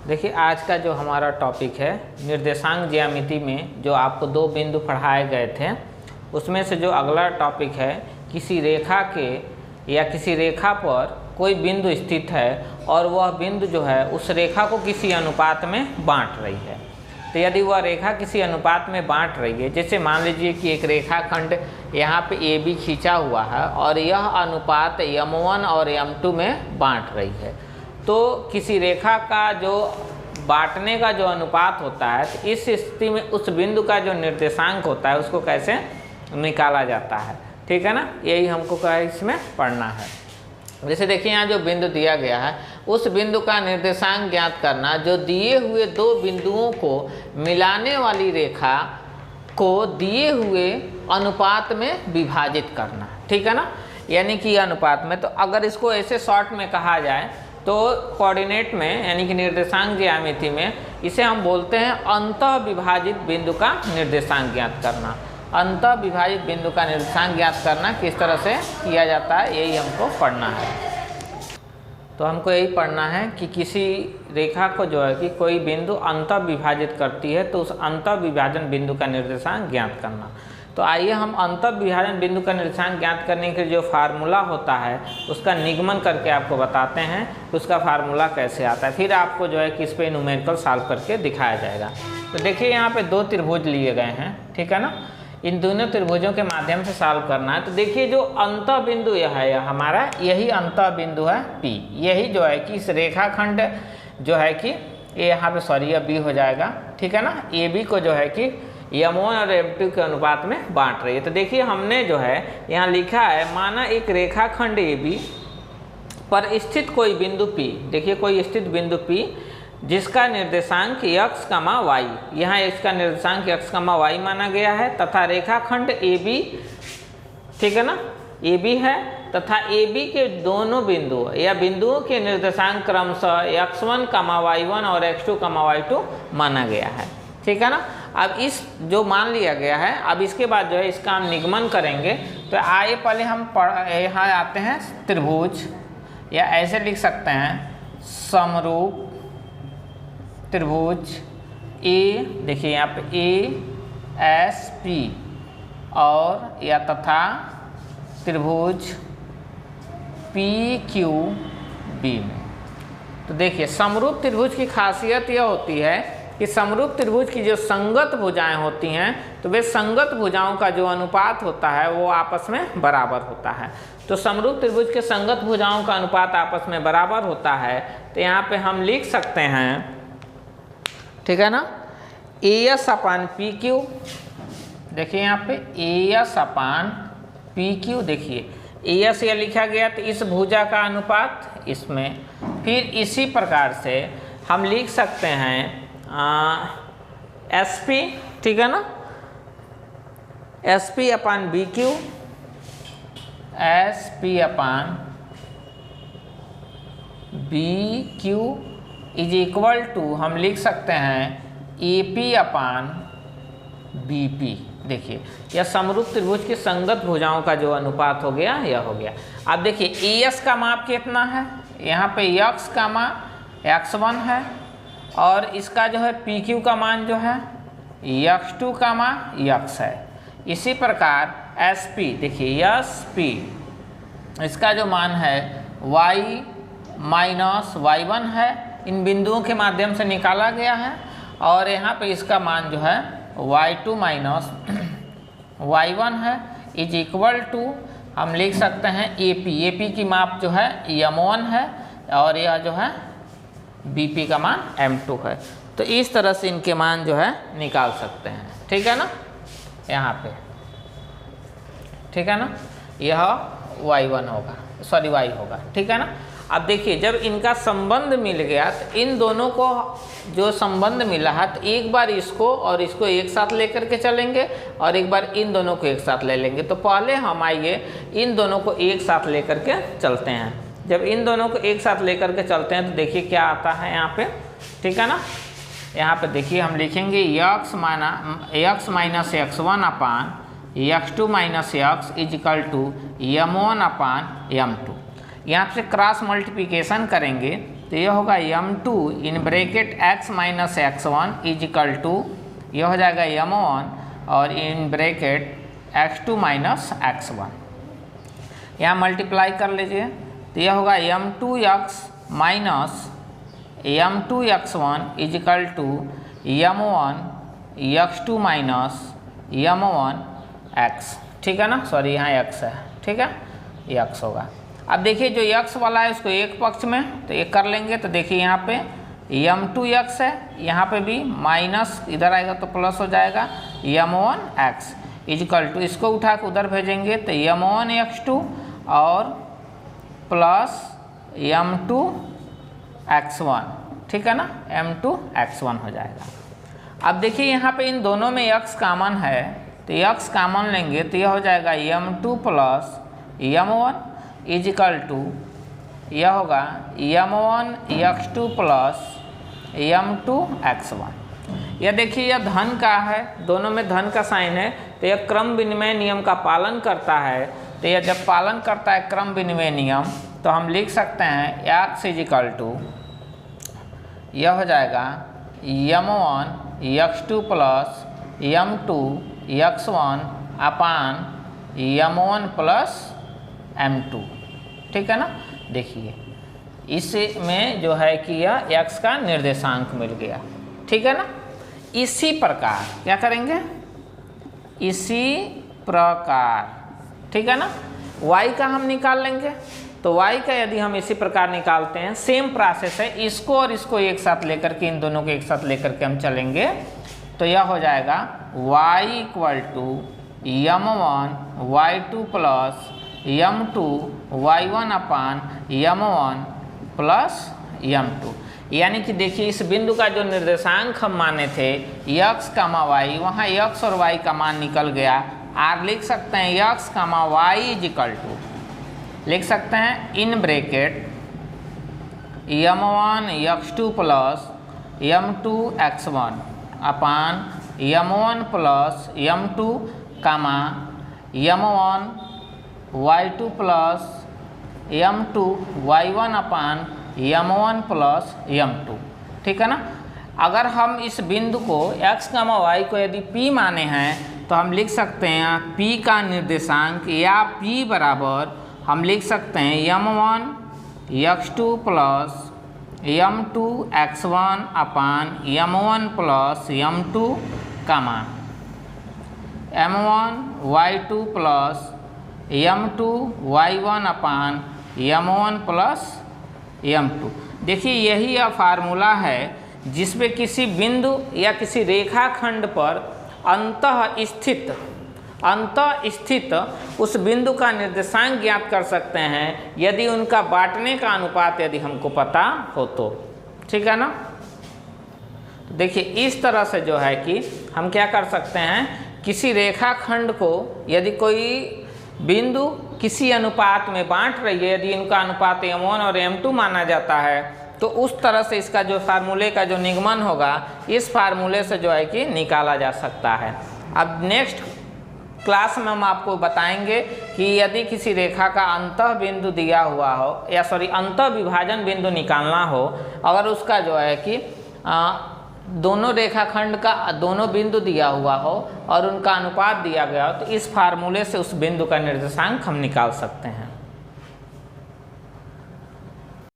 देखिए आज का जो हमारा टॉपिक है निर्देशांक ज्यामिति में जो आपको दो बिंदु पढ़ाए गए थे उसमें से जो अगला टॉपिक है किसी रेखा के या किसी रेखा पर कोई बिंदु स्थित है और वह बिंदु जो है उस रेखा को किसी अनुपात में बांट रही है। तो यदि वह रेखा किसी अनुपात में बांट रही है, जैसे मान लीजिए कि एक रेखाखंड यहाँ पे AB खींचा हुआ है और यह अनुपात M1 और M2 में बांट रही है, तो किसी रेखा का जो बांटने का जो अनुपात होता है तो इस स्थिति में उस बिंदु का जो निर्देशांक होता है उसको कैसे निकाला जाता है। ठीक है ना, यही हमको क्या इसमें पढ़ना है। जैसे देखिए यहाँ जो बिंदु दिया गया है उस बिंदु का निर्देशांक ज्ञात करना, जो दिए हुए दो बिंदुओं को मिलाने वाली रेखा को दिए हुए अनुपात में विभाजित करना। ठीक है ना, यानी कि अनुपात में। तो अगर इसको ऐसे शॉर्ट में कहा जाए तो कोऑर्डिनेट में यानी कि निर्देशांक ज्यामिति में इसे हम बोलते हैं अंतः विभाजित बिंदु का निर्देशांक ज्ञात करना। अंतः विभाजित बिंदु का निर्देशांक ज्ञात करना किस तरह से किया जाता है यही हमको पढ़ना है। तो हमको यही पढ़ना है कि किसी रेखा को जो है कि कोई बिंदु अंतः विभाजित करती है तो उस अंतः विभाजन बिंदु का निर्देशांक ज्ञात करना। तो आइए हम अंतः विभाजन बिंदु का निर्देशांक ज्ञात करने के जो फार्मूला होता है उसका निगमन करके आपको बताते हैं कि उसका फार्मूला कैसे आता है, फिर आपको जो है कि इस पर न्यूमेरिकल सॉल्व करके दिखाया जाएगा। तो देखिए यहाँ पे दो त्रिभुज लिए गए हैं, ठीक है ना, इन दोनों त्रिभुजों के माध्यम से सॉल्व करना है। तो देखिए जो अंतः बिंदु यह है हमारा, यही अंतः बिंदु है P, यही जो है कि इस रेखाखंड जो है कि ये यहाँ पे सॉरी यह B हो जाएगा। ठीक है ना, AB को जो है कि M1 और M2 के अनुपात में बांट रही है। तो देखिए हमने जो है यहाँ लिखा है, माना एक रेखाखंड AB पर स्थित कोई बिंदु P, देखिए कोई स्थित बिंदु P जिसका निर्देशांक x, y, यहाँ इसका निर्देशांक x, y माना गया है, तथा रेखाखंड AB, ठीक है ना, AB है तथा AB के दोनों बिंदुओं या बिंदुओं के निर्देशांक क्रमशः x1, y1 और x2, y2 माना गया है। ठीक है ना, अब इस जो मान लिया गया है, अब इसके बाद जो है इसका हम निगमन करेंगे। तो आइए पहले हम यहाँ आते हैं त्रिभुज, या ऐसे लिख सकते हैं समरूप त्रिभुज A, देखिए यहाँ पे ASP और या तथा त्रिभुज PQB में। तो देखिए समरूप त्रिभुज की खासियत यह होती है कि समरूप त्रिभुज की जो संगत भुजाएं होती हैं तो वे संगत भुजाओं का जो अनुपात होता है वो आपस में बराबर होता है। तो समरूप त्रिभुज के संगत भुजाओं का अनुपात आपस में बराबर होता है। तो यहाँ पे हम लिख सकते हैं, ठीक है ना, AS अपान PQ, देखिए यहाँ पे AS अपान PQ, देखिए AS यह लिखा गया तो इस भुजा का अनुपात इसमें, फिर इसी प्रकार से हम लिख सकते हैं SP, ठीक है ना, SP upon BQ, SP upon BQ is equal to हम लिख सकते हैं AP अपान BP। देखिए यह समरूप त्रिभुज की संगत भुजाओं का जो अनुपात हो गया यह हो गया। अब देखिए AS का माप कितना है, यहाँ पे x का मान x1 है और इसका जो है PQ का मान जो है x2 का मान x है। इसी प्रकार SP, देखिए SP इसका जो मान है y माइनस y1 है, इन बिंदुओं के माध्यम से निकाला गया है, और यहाँ पे इसका मान जो है y2 माइनस y1 है इज इक्वल टू हम लिख सकते हैं AP की माप जो है M1 है और यह जो है BP का मान M2 है। तो इस तरह से इनके मान जो है निकाल सकते हैं। ठीक है ना, यहाँ पे, ठीक है ना, यह y1 होगा, सॉरी y होगा। ठीक है ना, अब देखिए जब इनका संबंध मिल गया तो इन दोनों को जो संबंध मिला है तो एक बार इसको और इसको एक साथ लेकर के चलेंगे और एक बार इन दोनों को एक साथ ले लेंगे। तो पहले हम आइए इन दोनों को एक साथ लेकर के चलते हैं। जब इन दोनों को एक साथ लेकर के चलते हैं तो देखिए क्या आता है यहाँ पे, ठीक है ना, यहाँ पे देखिए हम लिखेंगे x minus x1 upon x2 minus x is equal to M1 upon M2। यहाँ से क्रॉस मल्टीप्लिकेशन करेंगे तो ये होगा m2 in bracket x minus x1 is equal to, ये हो जाएगा m1 और in bracket x2 minus x1। यहाँ मल्टीप्लाई कर लीजिए, तो यह होगा m2x minus m2x1 is equal to m1 x2 minus m1x। ठीक है ना, सॉरी यहाँ x है, ठीक है, ये x होगा। अब देखिए जो x वाला है उसको एक पक्ष में तो एक कर लेंगे, तो देखिए यहाँ पे m2x है, यहाँ पे भी माइनस इधर आएगा तो प्लस हो जाएगा m1x इजकल टू, इसको उठा के उधर भेजेंगे तो m1x2 और प्लस m2x1, ठीक है ना, m2x1 हो जाएगा। अब देखिए यहाँ पे इन दोनों में x कॉमन है, तो x कॉमन लेंगे तो यह हो जाएगा m2 plus m1 is equal to, यह होगा m1x2 प्लस m2x1। यह देखिए यह धन का है, दोनों में धन का साइन है, तो यह क्रम विनिमय नियम का पालन करता है। तो यह जब पालन करता है क्रम विनिमय नियम, तो हम लिख सकते हैं x इजकल टू, यह हो जाएगा m1x2 plus m2x1 upon m1 plus m2, ठीक है ना। देखिए इसमें जो है कि यह x का निर्देशांक मिल गया, ठीक है ना। इसी प्रकार क्या करेंगे, इसी प्रकार, ठीक है ना, y का हम निकाल लेंगे। तो y का यदि हम इसी प्रकार निकालते हैं, सेम प्रोसेस है, इसको और इसको एक साथ लेकर के, इन दोनों को एक साथ लेकर के हम चलेंगे, तो यह हो जाएगा y equal to m1 y2 plus m2 y1 upon m1 plus m2। यानी कि देखिए इस बिंदु का जो निर्देशांक हम माने थे x, y, वहाँ x और y का मान निकल गया। आर लिख सकते हैं x, y is equal to, लिख सकते हैं in bracket m1x2 plus m2x1 upon m1 plus m2 comma m1 y2 plus m2 y1 upon m1 plus m2, ठीक है ना। अगर हम इस बिंदु को x, y को यदि p माने हैं तो हम लिख सकते हैं p का निर्देशांक या p बराबर हम लिख सकते हैं m1x2 plus m2x1 upon m1 plus m2 comma m1 y2 plus m2 y1 upon m1 plus m2। देखिए यही यह फार्मूला है जिसमें किसी बिंदु या किसी रेखाखंड पर अंतः स्थित उस बिंदु का निर्देशांक ज्ञात कर सकते हैं यदि उनका बांटने का अनुपात यदि हमको पता हो तो, ठीक है ना। देखिए इस तरह से जो है कि हम क्या कर सकते हैं, किसी रेखाखंड को यदि कोई बिंदु किसी अनुपात में बांट रही है, यदि इनका अनुपात m1 और m2 माना जाता है, तो उस तरह से इसका जो फार्मूले का जो निगमन होगा इस फार्मूले से जो है कि निकाला जा सकता है। अब नेक्स्ट क्लास में हम आपको बताएंगे कि यदि किसी रेखा का अंतः बिंदु दिया हुआ हो, या सॉरी अंतः विभाजन बिंदु निकालना हो, अगर उसका जो है कि दोनों रेखाखंड का दोनों बिंदु दिया हुआ हो और उनका अनुपात दिया गया हो, तो इस फार्मूले से उस बिंदु का निर्देशांक हम निकाल सकते हैं।